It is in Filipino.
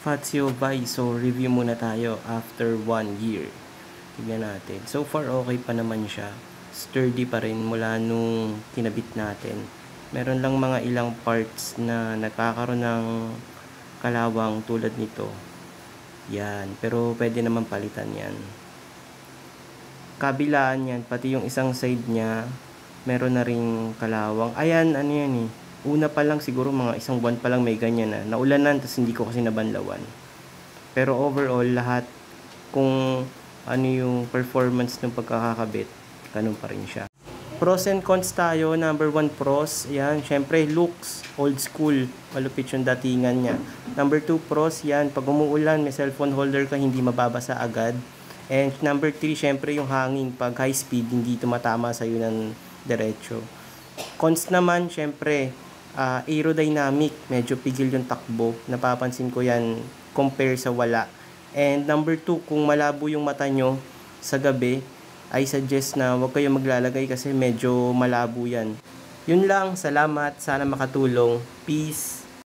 Fazio Viso, review muna tayo after 1 year. Tignan natin. So far, okay pa naman siya. Sturdy pa rin mula nung kinabit natin. Meron lang mga ilang parts na nagkakaroon ng kalawang tulad nito. Yan. Pero pwede naman palitan yan. Kabilaan yan, pati yung isang side niya, meron na ring kalawang. Ayan, ano yan eh. Una pa lang siguro mga isang buwan pa lang may ganyan na. Naulanan, tapos hindi ko kasi nabanlawan. Pero overall, lahat kung ano yung performance ng pagkakakabit, ganun pa rin siya. Pros and cons tayo. Number 1 pros, yan, syempre looks, old school, malupit yung datingan niya. Number 2 pros, yan, pag umuulan, may cellphone holder ka, hindi mababasa agad. And number 3, syempre yung hangin, pag high speed, hindi tumatama sa'yo ng diretso. Cons naman, syempre, aerodynamic, medyo pigil yung takbo. Napapansin ko yan compare sa wala. And number 2, kung malabo yung mata nyo sa gabi, I suggest na huwag kayong maglalagay kasi medyo malabo yan. Yun lang, salamat, sana makatulong. Peace!